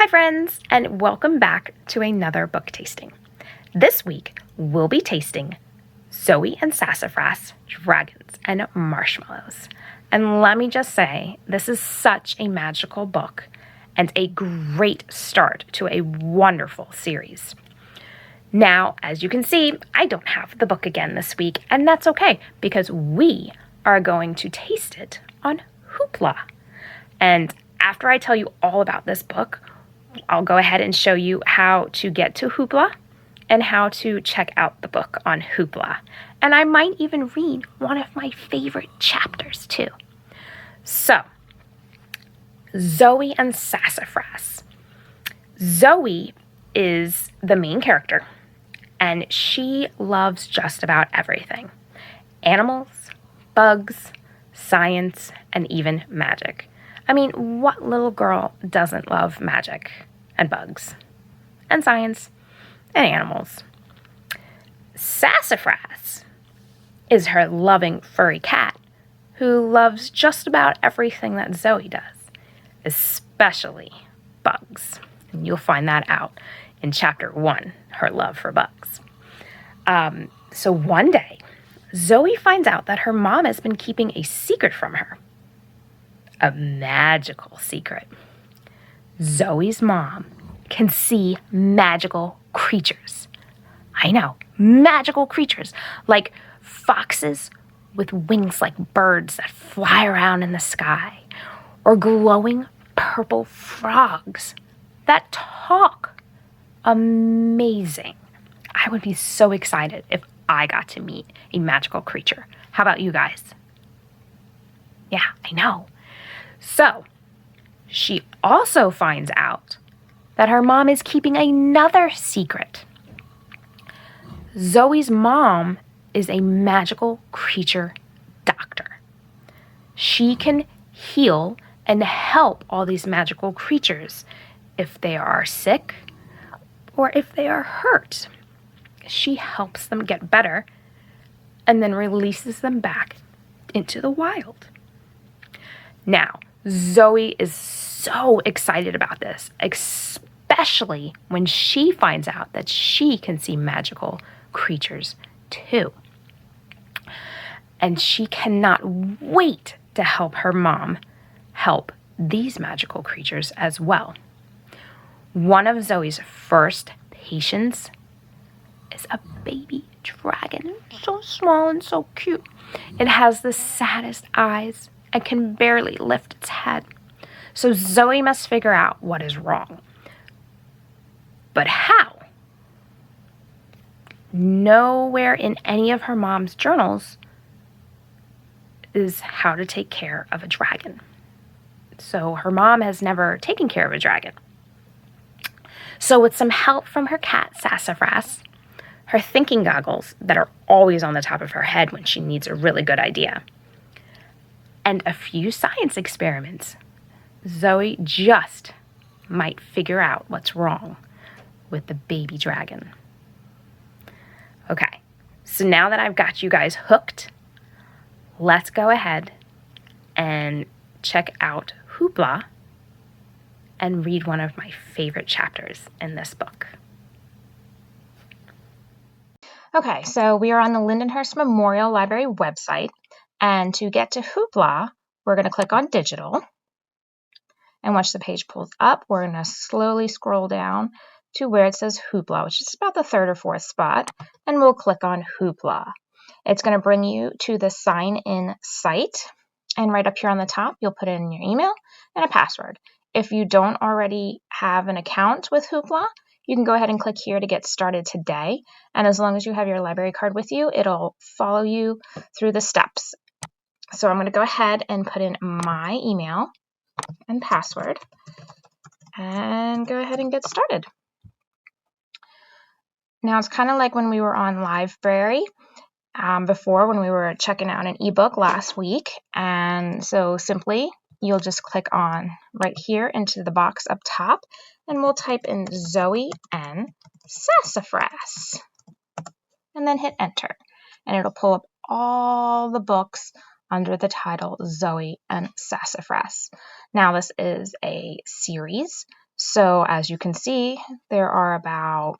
friends, and welcome back to another book tasting. This week, we'll be tasting Zoe and Sassafras, Dragons and Marshmallows. And let me just say, this is such a magical book and a great start to a wonderful series. Now, as you can see, I don't have the book again this week, and that's okay because we are going to taste it on Hoopla. And after I tell you all about this book, I'll go ahead and show you how to get to Hoopla and how to check out the book on Hoopla. And I might even read one of my favorite chapters too. So, Zoe and Sassafras. Zoe is the main character, and she loves just about everything. Animals, bugs, science, and even magic. I mean, what little girl doesn't love magic and bugs and science and animals? Sassafras is her loving furry cat who loves just about everything that Zoe does, especially bugs. And you'll find that out in chapter 1, her love for bugs. So one day, Zoe finds out that her mom has been keeping a secret from her. A magical secret. Zoe's mom can see magical creatures. I know, magical creatures, like foxes with wings like birds that fly around in the sky, or glowing purple frogs that talk. Amazing. I would be so excited if I got to meet a magical creature. How about you guys? Yeah, I know. So, she also finds out that her mom is keeping another secret. Zoe's mom is a magical creature doctor. She can heal and help all these magical creatures if they are sick or if they are hurt. She helps them get better and then releases them back into the wild. Now, Zoe is so excited about this, especially when she finds out that she can see magical creatures too. And she cannot wait to help her mom help these magical creatures as well. One of Zoe's first patients is a baby dragon, so small and so cute. It has the saddest eyes and can barely lift its head. So Zoe must figure out what is wrong. But how? Nowhere in any of her mom's journals is how to take care of a dragon. So her mom has never taken care of a dragon. So with some help from her cat, Sassafras, her thinking goggles that are always on the top of her head when she needs a really good idea, and a few science experiments, Zoe just might figure out what's wrong with the baby dragon. Okay, so now that I've got you guys hooked, let's go ahead and check out Hoopla and read one of my favorite chapters in this book. Okay, so we are on the Lindenhurst Memorial Library website. And to get to Hoopla, we're going to click on Digital. And once the page pulls up, we're going to slowly scroll down to where it says Hoopla, which is about the 3rd or 4th spot. And we'll click on Hoopla. It's going to bring you to the sign in site. And right up here on the top, you'll put in your email and a password. If you don't already have an account with Hoopla, you can go ahead and click here to get started today. And as long as you have your library card with you, it'll follow you through the steps. So I'm going to go ahead and put in my email and password and go ahead and get started. Now it's kind of like when we were on Liveberry before, when we were checking out an ebook last week. And so simply you'll just click on right here into the box up top and we'll type in Zoe and Sassafras and then hit enter. And it'll pull up all the books under the title Zoe and Sassafras. Now this is a series, So as you can see, there are about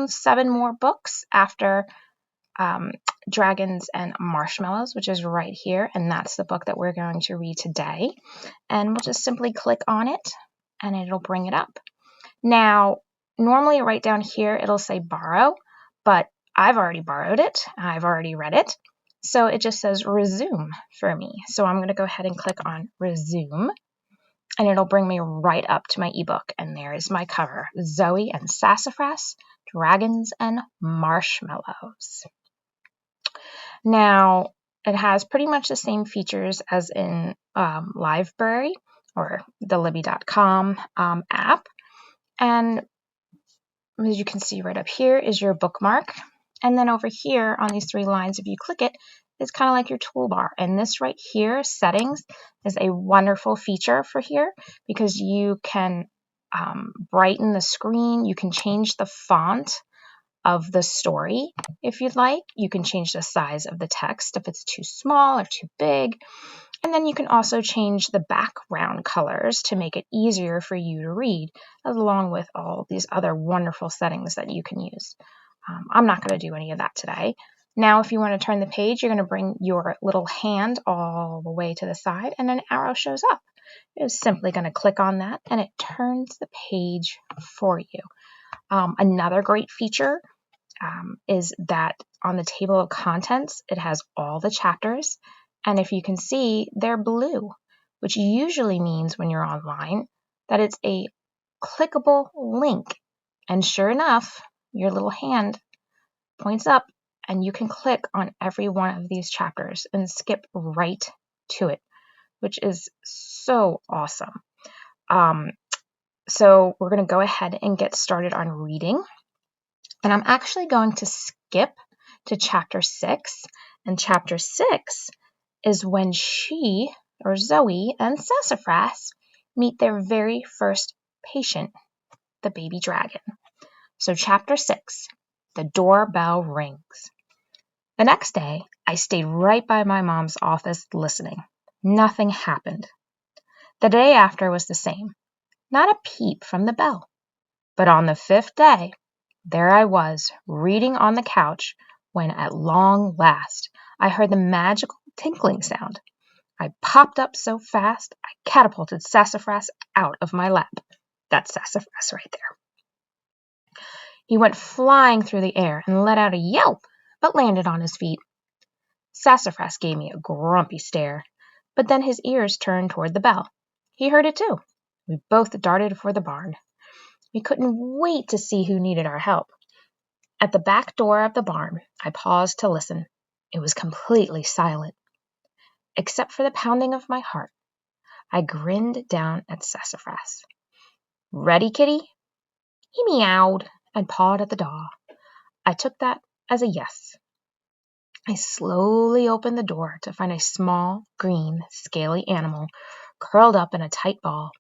7 more books after Dragons and Marshmallows, which is right here, and that's the book that we're going to read today. And we'll just simply click on it, and it'll bring it up. Now, normally right down here, it'll say borrow, but I've already borrowed it. I've already read it. So it just says resume for me. So I'm going to go ahead and click on resume, and it'll bring me right up to my ebook. And there is my cover, Zoe and Sassafras, Dragons and Marshmallows. Now, it has pretty much the same features as in Library or the Libby.com app. And as you can see right up here is your bookmark. And then over here on these 3 lines, if you click it, it's kind of like your toolbar. And this right here, settings, is a wonderful feature for here because you can brighten the screen. You can change the font of the story if you'd like. You can change the size of the text if it's too small or too big. And then you can also change the background colors to make it easier for you to read, along with all these other wonderful settings that you can use. I'm not going to do any of that today. Now, if you want to turn the page, you're going to bring your little hand all the way to the side, and an arrow shows up. You're simply going to click on that, and it turns the page for you. Another great feature is that on the table of contents, it has all the chapters. And if you can see, they're blue, which usually means when you're online that it's a clickable link. And sure enough, your little hand points up and you can click on every one of these chapters and skip right to it, which is so awesome. So we're going to go ahead and get started on reading. And I'm actually going to skip to chapter 6. And chapter 6 is when she, or Zoe, and Sassafras meet their very first patient, the baby dragon. So chapter 6, the doorbell rings. The next day, I stayed right by my mom's office listening. Nothing happened. The day after was the same. Not a peep from the bell. But on the 5th day, there I was, reading on the couch, when at long last I heard the magical tinkling sound. I popped up so fast, I catapulted Sassafras out of my lap. That's Sassafras right there. He went flying through the air and let out a yelp, but landed on his feet. Sassafras gave me a grumpy stare, but then his ears turned toward the bell. He heard it too. We both darted for the barn. We couldn't wait to see who needed our help. At the back door of the barn, I paused to listen. It was completely silent. Except for the pounding of my heart, I grinned down at Sassafras. Ready, kitty? He meowed and pawed at the door. I took that as a yes. I slowly opened the door to find a small, green, scaly animal curled up in a tight ball.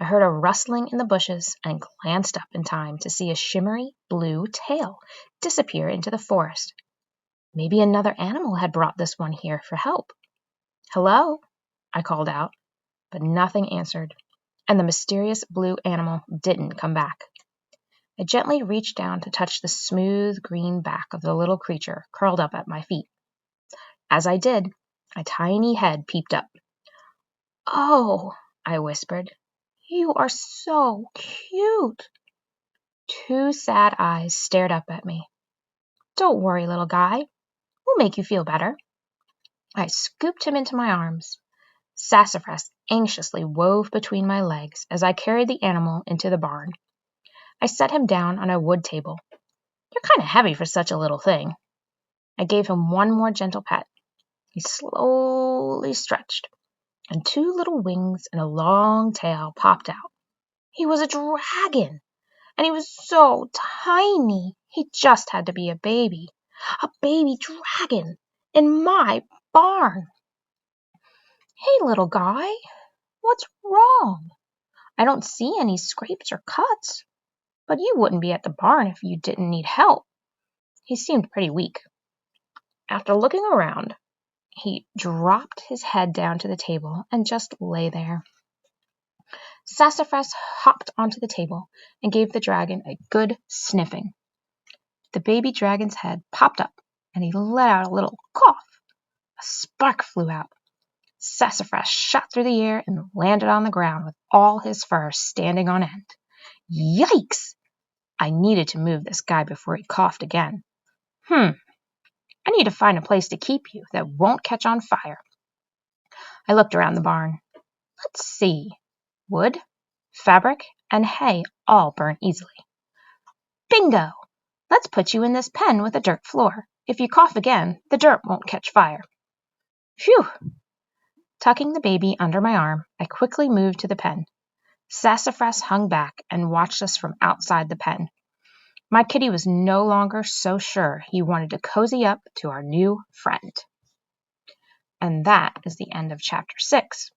I heard a rustling in the bushes and glanced up in time to see a shimmery blue tail disappear into the forest. Maybe another animal had brought this one here for help. Hello, I called out, but nothing answered, and the mysterious blue animal didn't come back. I gently reached down to touch the smooth green back of the little creature curled up at my feet. As I did, a tiny head peeped up. Oh, I whispered, you are so cute. 2 sad eyes stared up at me. Don't worry, little guy. We'll make you feel better. I scooped him into my arms. Sassafras anxiously wove between my legs as I carried the animal into the barn. I set him down on a wood table. You're kind of heavy for such a little thing. I gave him one more gentle pet. He slowly stretched, and 2 little wings and a long tail popped out. He was a dragon, and he was so tiny. He just had to be a baby dragon in my barn. Hey, little guy, what's wrong? I don't see any scrapes or cuts, but you wouldn't be at the barn if you didn't need help. He seemed pretty weak. After looking around, he dropped his head down to the table and just lay there. Sassafras hopped onto the table and gave the dragon a good sniffing. The baby dragon's head popped up, and he let out a little cough. A spark flew out. Sassafras shot through the air and landed on the ground with all his fur standing on end. Yikes! I needed to move this guy before he coughed again. I need to find a place to keep you that won't catch on fire. I looked around the barn. Let's see. Wood, fabric, and hay all burn easily. Bingo! Let's put you in this pen with a dirt floor. If you cough again, the dirt won't catch fire. Phew! Tucking the baby under my arm, I quickly moved to the pen. Sassafras hung back and watched us from outside the pen. My kitty was no longer so sure he wanted to cozy up to our new friend. And that is the end of Chapter 6.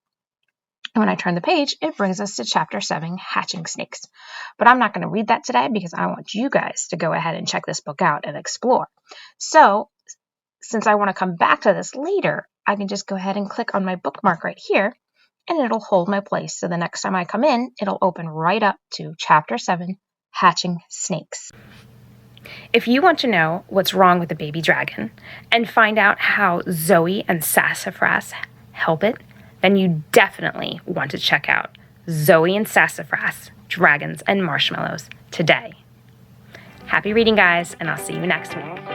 And when I turn the page, it brings us to Chapter 7, Hatching Snakes. But I'm not going to read that today because I want you guys to go ahead and check this book out and explore. So, since I want to come back to this later, I can just go ahead and click on my bookmark right here, and it'll hold my place. So the next time I come in, it'll open right up to Chapter 7, Hatching Snakes. If you want to know what's wrong with the baby dragon and find out how Zoe and Sassafras help it, then you definitely want to check out Zoe and Sassafras, Dragons and Marshmallows today. Happy reading, guys, and I'll see you next week.